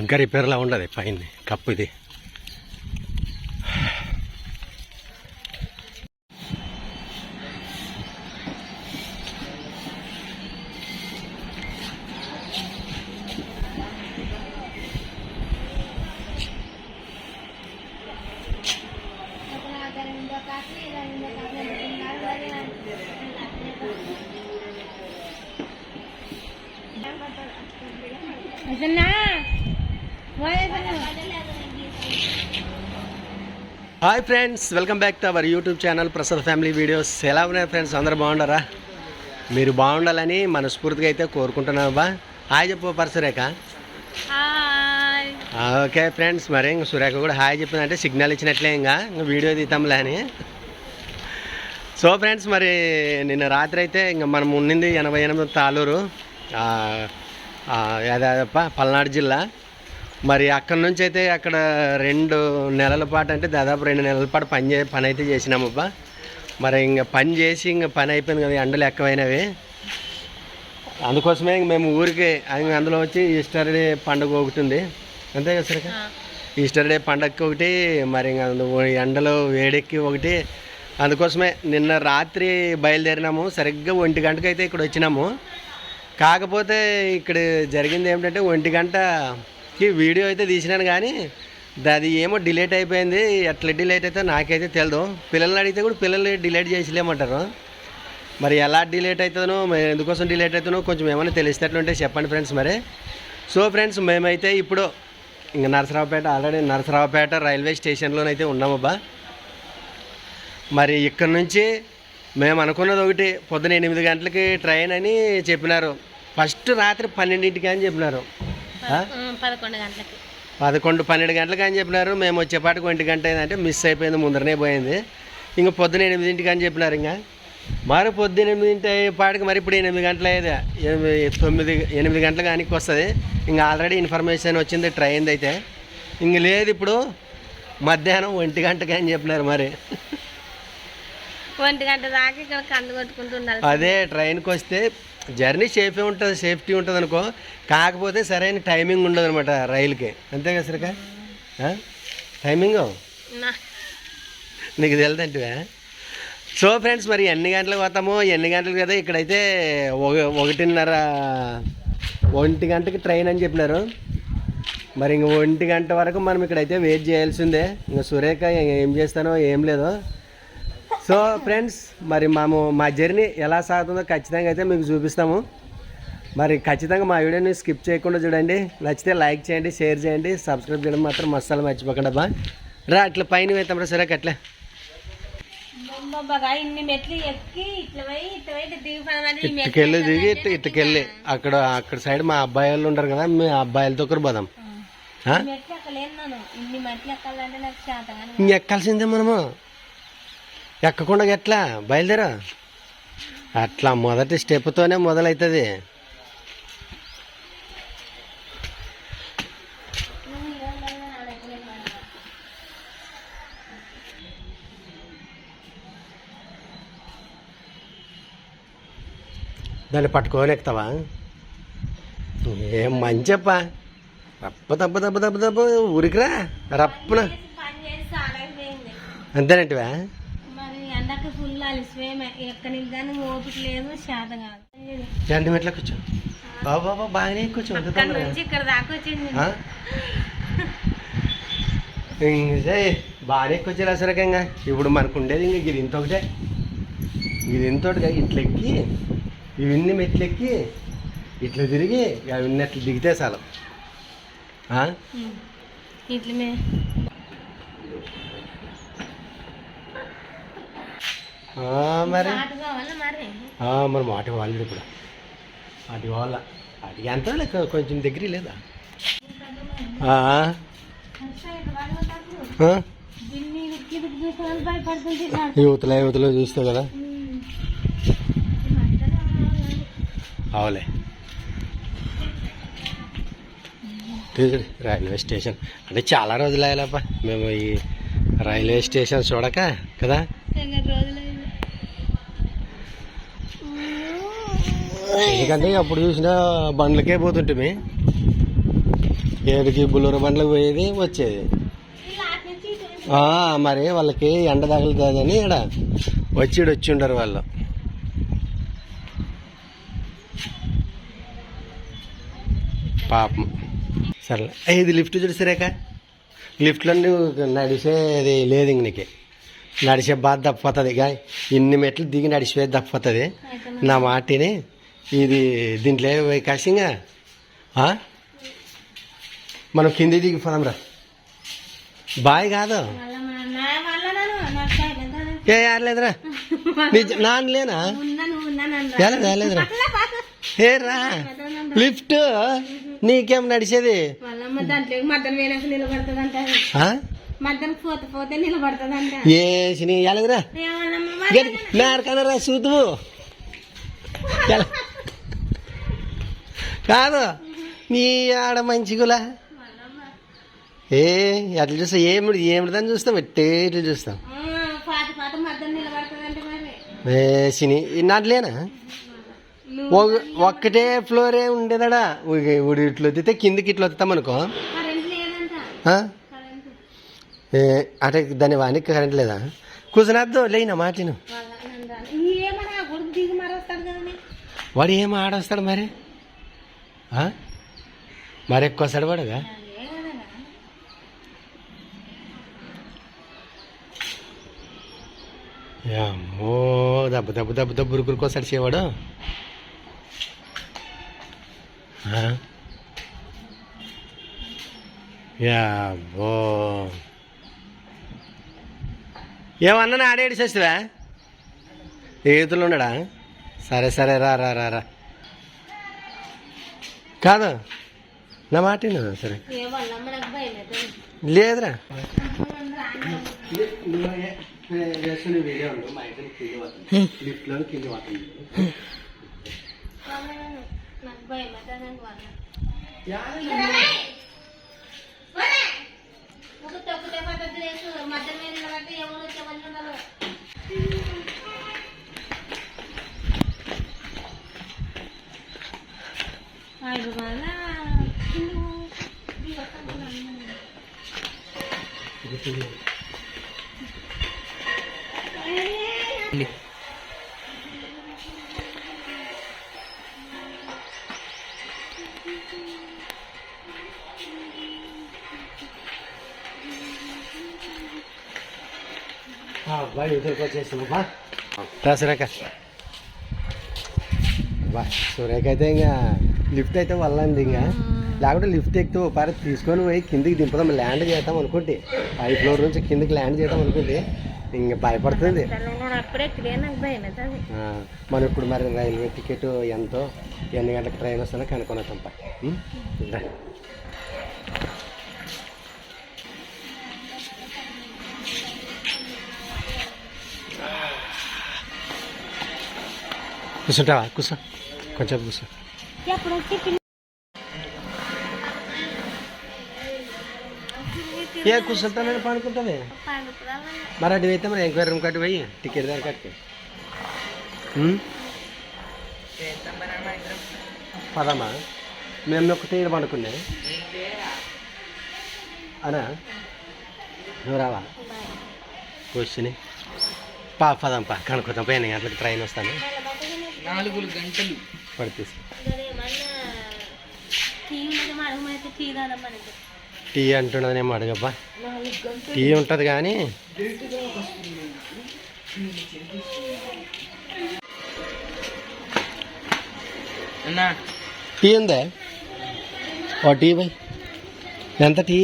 ఇంకా రిపేర్లా ఉండదు పైన కప్పు ఇది. Hi friends, welcome back to our YouTube channel Prasad family videos. ఎలా ఉన్నాయి ఫ్రెండ్స్? అందరూ బాగుండారా? మీరు బాగుండాలని మనస్ఫూర్తిగా అయితే కోరుకుంటున్నాను. బా హాయ్ చెప్పు పరసురేఖ. ఓకే ఫ్రెండ్స్, మరి ఇంక సురేఖ కూడా హాయ్ చెప్పిందంటే సిగ్నల్ ఇచ్చినట్లే ఇంకా వీడియో తీద్దాంలే అని. సో ఫ్రెండ్స్, మరి నిన్న రాత్రి అయితే ఇంకా మనం ఉండింది 88 తాలూరు, అదేప పల్నాడు జిల్లా. మరి అక్కడ నుంచి అయితే అక్కడ 2 నెలల పాటు, అంటే దాదాపు 2 నెలల పాటు పని అయితే చేసినామబ్బా. మరి ఇంకా పని చేసి ఇంకా పని అయిపోయింది కదా, ఎండలు ఎక్కువైనవి. అందుకోసమే ఇంక మేము ఊరికి అందులో వచ్చి ఈస్టర్ డే పండుగ ఒకటి ఉంది, అంతే కదా సరే. ఈస్టర్ డే పండుగకి ఒకటి, మరి ఇంకా ఎండలో వేడెక్కి ఒకటి. అందుకోసమే నిన్న రాత్రి బయలుదేరినాము. సరిగ్గా 1 గంటకు అయితే ఇక్కడ వచ్చినాము. కాకపోతే ఇక్కడ జరిగింది ఏమిటంటే 1 గంటకి వీడియో అయితే తీసినాను, కానీ అది ఏమో డిలేట్ అయిపోయింది. ఎట్లా డిలేట్ అయితే నాకైతే తెలియదు. పిల్లల్ని అడిగితే కూడా పిల్లలు డిలేట్ చేసిలేమంటారు. మరి ఎలా డిలేట్ అవుతుందో, ఎందుకోసం డిలేట్ అవుతుందో కొంచెం ఏమైనా తెలిసేటట్లుంటే చెప్పండి ఫ్రెండ్స్. మరి సో ఫ్రెండ్స్, మేమైతే ఇప్పుడు ఇంకా నరసరావుపేట, ఆల్రెడీ నరసరావుపేట రైల్వే స్టేషన్లోనైతే ఉన్నామబ్బా. మరి ఇక్కడ నుంచి మేము అనుకున్నది ఒకటి, పొద్దున 8 గంటలకి ట్రైన్ అని చెప్పినారు. ఫస్ట్ రాత్రి 12ంటికి అని చెప్పినారు, 11-12 గంటలకి అని చెప్పినారు. మేము వచ్చేపాటికి 1 గంట అయిందంటే మిస్ అయిపోయింది, ముందరనే పోయింది. ఇంకా పొద్దున 8ంటికి అని చెప్పినారు. ఇంకా మరి పొద్దున 8 పాటికి మరి ఇప్పుడు 8 గంటలు అయ్యేది, 8 గంటలకు కానీ వస్తుంది. ఇంకా ఆల్రెడీ ఇన్ఫర్మేషన్ వచ్చింది ట్రైన్ది అయితే. ఇంక లేదు, ఇప్పుడు మధ్యాహ్నం 1 గంటకి అని చెప్పినారు. మరి 1 గంట దాకా ఇక్కడ కందు కొట్టుకుంటున్నారు. అదే ట్రైన్కి వస్తే జర్నీ సేఫ్టీ ఉంటుంది అనుకో, కాకపోతే సరైన టైమింగ్ ఉండదు అనమాట రైలుకి, అంతే కదా సరిగా టైమింగ్ నీకు తెలుదంటే. సో ఫ్రెండ్స్, మరి ఎన్ని గంటలకు పోతామో, ఎన్ని గంటలకు కదా. ఇక్కడైతే 1 గంటకి ట్రైన్ అని చెప్పినారు. మరి ఇంక 1 గంట వరకు మనం ఇక్కడైతే వెయిట్ చేయాల్సిందే. ఇంకా సురేఖ ఏం చేస్తానో ఏం లేదో. సో ఫ్రెండ్స్, మరి మా జర్నీ ఎలా సాగుతుందో ఖచ్చితంగా అయితే మీకు చూపిస్తాము. మరి ఖచ్చితంగా మా వీడియోని స్కిప్ చేయకుండా చూడండి. నచ్చితే లైక్ చేయండి, షేర్ చేయండి, సబ్స్క్రైబ్ చేయడం మాత్రం మసాలా మర్చిపోకండి అబ్బా. రా అట్లా పైన వెళ్తాం రా సరే. అట్లా ఇటుకెళ్ళి దిగి ఇటుకెళ్ళి అక్కడ సైడ్ మా అబ్బాయి వాళ్ళు ఉంటారు కదా, మీ అబ్బాయిలతో ఒకరు పోదాం. ఇంకెక్కాల్సిందే మనము, ఎక్కకుండా ఎట్లా బయలుదేరా. అట్లా మొదటి స్టెప్తోనే మొదలవుతుంది. దాన్ని పట్టుకొని ఎక్కుతావా? ఏం మంచప్ప, రప్ప ఊరికిరా రప్పున అంతేనంటివా? మెట్ల కూర్చో బాబా, బాగానే కూర్చో. బాగానే కూర్చోలే సరకంగా. ఇప్పుడు మనకు ఉండేది ఇంక ఇది ఇంత ఒకటే, ఇది ఇంతోటిగా. ఇట్లెక్కి ఇవన్నీ మెట్లెక్కి ఇట్లా తిరిగి అవన్నీ అట్లా దిగితే చాలు. మరి మరి మాటి వాళ్ళు ఇప్పుడు వాటి వాళ్ళ వాటికి ఎంత కొంచెం దగ్గర లేదా? యువతలో చూస్తావు కదా. అవులే, రైల్వే స్టేషన్ అంటే చాలా రోజులు అయ్యాలప్ప మేము ఈ రైల్వే స్టేషన్ చూడక కదా. ఎందుకంటే అప్పుడు చూసిన బండ్లకే పోతుంటే ఏడికి బుల్లూరు బండ్లకు పోయేది వచ్చేది. మరి వాళ్ళకి ఎండ తగులుతుందని ఇక్కడ వచ్చి ఉండరు వాళ్ళు. పాపం. సరే ఇది లిఫ్ట్ చూసారేక, లిఫ్ట్లో నువ్వు నడిచేది లేదు. ఇంక నీకు నడిచే బాధ తప్పిపోతుంది. ఇన్ని మెట్లు దిగి నడిచిపోయేది తప్పిపోతుంది. నా మాటిని ఇది దీంట్లో కసింగా మనం కింది దిగిపోదాం రా. బాయ్ కాదు ఏ ఆడలేదురా నాన్న లేనా లేదురా. ఏ రా లిఫ్ట్ నీకేం నడిచేది ఏసిని ఎలాగరా నారకనరా చూద్దువు కాదు నీ ఆడ మంచిగులా ఏ అట్లా చూస్తా ఏమిటిదని చూస్తాం ఎట్టే ఇట్లా చూస్తాం. సిని నాట్లేనా ఒక్కటే ఫ్లోరే ఉండేదాడా. ఇట్లా వద్దితే కిందికి ఇట్లా వస్తాం అనుకో. అంటే దాని వానికి కరెంట్ లేదా? కూర్చునద్దు లేనా మాటను. వాడు ఏం ఆడొస్తాడు మరి మరి ఎక్కువ వస్తాడు వాడుగా. అమ్మో దెబ్బ దెబ్బ దెబ్బ దెబ్బ ఉరుకురుకోసాడు చేవాడు. యాబో ఏమన్నా ఆడేడి చేస్తావా? ఏతులు ఉన్నాడా? సరే సరే రా రా రా రా కాదు నా మాట సరే లేదురా. వీడియో ఉండు మా ఇంటికి కింది పోతుంది, లిఫ్ట్లో కింది పోతుంది. సురేఖ సురేఖ అయితే ఇంకా లిఫ్ట్ అయితే వల్లంది. ఇంకా లేకుంటే లిఫ్ట్ ఎక్కుతూ పారి తీసుకొని పోయి కిందికి దింపుదాం, ల్యాండ్ చేద్దాం అనుకుంటే 5 ఫ్లోర్ నుంచి కిందికి ల్యాండ్ చేద్దాం అనుకుంటే ఇంకా భయపడుతుంది. మనం ఇప్పుడు మరి రైల్వే టికెట్ ఎంతో ఎన్ని గంటలకు ట్రైన్ వస్తుందో కనుక్కొని తప్ప. కూర్చుంటావా? కూర్చో కొంచెం కూర్చో. ఏ కూర్చుంటానని పడుకుంటుంది మరి. అటు అయితే మరి ఎంక్వైరీ రూమ్ కట్టి పోయి టికెట్ దాని కట్టి పదమ్మా. మేము ఒక తీరు పండుకున్నా అనా నువ్వు రావా? కూర్చుని పదంపా కనుక్కుందాం. పోయిన గంటలకు ట్రైన్ వస్తాను. 4 గంటలు పడుతుంది. టీ అంటున్నదేమో అడగబ్బా. టీ ఉంటుంది కానీ టీ ఉందా? ఓ టీ బై ఎంత టీ?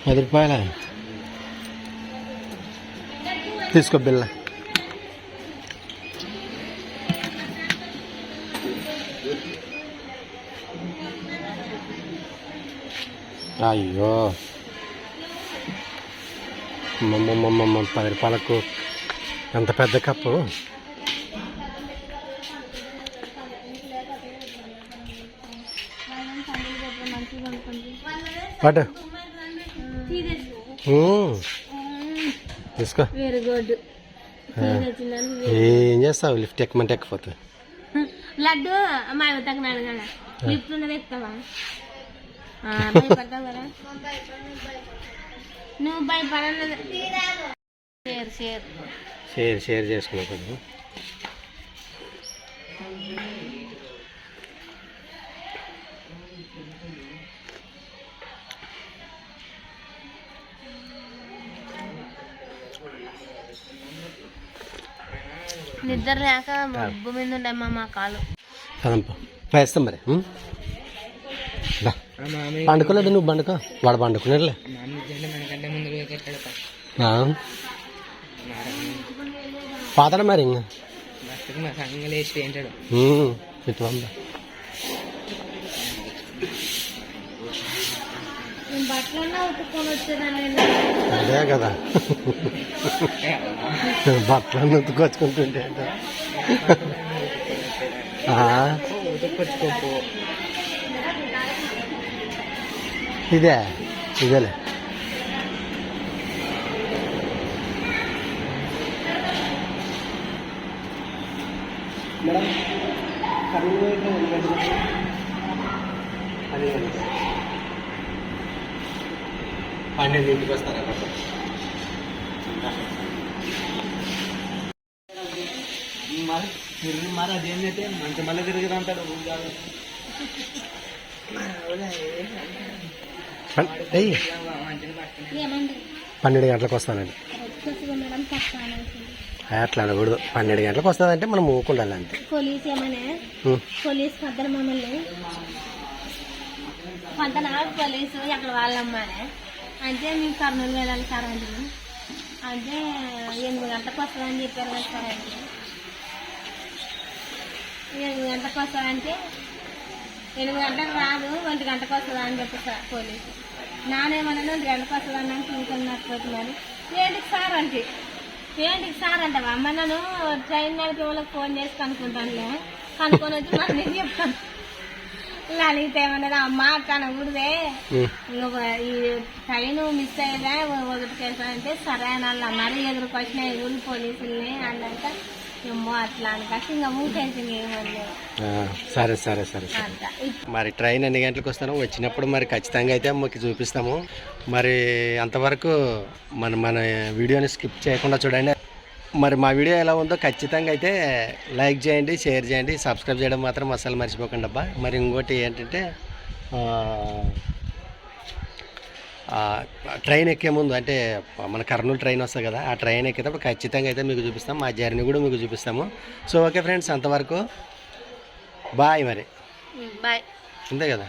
10 రూపాయల తీసుకో బిల్ల. అయ్యో 10 రూపాయలకు ఎంత పెద్ద కప్పు. పట్టు తీసుకో. ఏం చేస్తావు? లిఫ్ట్ ఎక్కమంటే ఎక్కిపోతుంది. లడ్డు మా తగిన అడగాల చెప్తున్నది ఎత్తావా భయపడతావు కదా నువ్వు భయపడలేదు షేర్ చేసుకున్నావు కదా. నిద్ర లేక మబ్బు మీద ఉండమ్మా మా కాలు వేస్తాం మరి. పండుకోలేదు నువ్వు పండుకో వాడు పండుకునేలే. పాతడా మరి ఇంకా బట్టలన్నా ఉతుక్కొని వచ్చేదాన్ని. అదే కదా బట్టలన్నీ ఉతుకొచ్చుకుంటుంటే ఇదేలే పన్నెండు ఇంటికి వస్తారా? మరి అదేంటంటే మంచి మళ్ళీ తిరిగి అంటాడు. 12 గంటలకు వస్తానండి. అట్లా అనకూడదు. 12 గంటలకు వస్తుందంటే మనం ఊకుండాలి అంతే. పోలీస్ ఏమన్నా పోలీస్ పద్దన మమ్మల్ని పద్దన పోలీసు ఎక్కడ వాళ్ళమ్మానే అంటే మేము కర్నూలు వెళ్ళాలి సార్ అంటే 8 గంటలకు వస్తుందని చెప్పారు కదా సార్. అంటే 8 గంటలకు వస్తుందంటే 8 గంటలకు రాదు 1 గంటకు వస్తుందా అని చెప్పి సార్ పోలీసు. నానేమన్నా 1 గంటకు వస్తుందని అంటే ఇంకొన్నట్టున్నారు. ఏంటికి సార్ అంటే అంటావా అమ్మ నన్ను ట్రైన్ నడిపే వాళ్ళకి ఫోన్ చేసి కనుక్కుంటానులే. కనుక్కొని వచ్చి మరి నేను చెప్తాను. అడిగితే ఏమన్నా అమ్మ అట్లా అనకూడదే ఈ ట్రైన్ మిస్ అయ్యేదా 1 కేసు అంటే సరే అని వాళ్ళు అన్నారు. ఎదురుకు వచ్చిన ఎదురు పోలీసుల్ని అన్నాక ఏమో అట్లా అనకాక ఇంకా మూసేసింది ఏమలేదు. సరే సరే సరే మరి ట్రైన్ ఎన్ని గంటలకు వస్తానో వచ్చినప్పుడు మరి ఖచ్చితంగా అయితే మాకు చూపిస్తాము. మరి అంతవరకు మన వీడియోని స్కిప్ చేయకుండా చూడండి. మరి మా వీడియో ఎలా ఉందో ఖచ్చితంగా అయితే లైక్ చేయండి, షేర్ చేయండి, సబ్స్క్రైబ్ చేయడం మాత్రం అసలు మర్చిపోకండి అబ్బా. మరి ఇంకోటి ఏంటంటే ట్రైన్ ఎక్కే ముందు అంటే మన కర్నూలు ట్రైన్ వస్తుంది కదా, ఆ ట్రైన్ ఎక్కేటప్పుడు ఖచ్చితంగా అయితే మీకు చూపిస్తాం. మా జర్నీ కూడా మీకు చూపిస్తాము. సో ఓకే ఫ్రెండ్స్, అంతవరకు బాయ్. మరి బాయ్. అంతే కదా.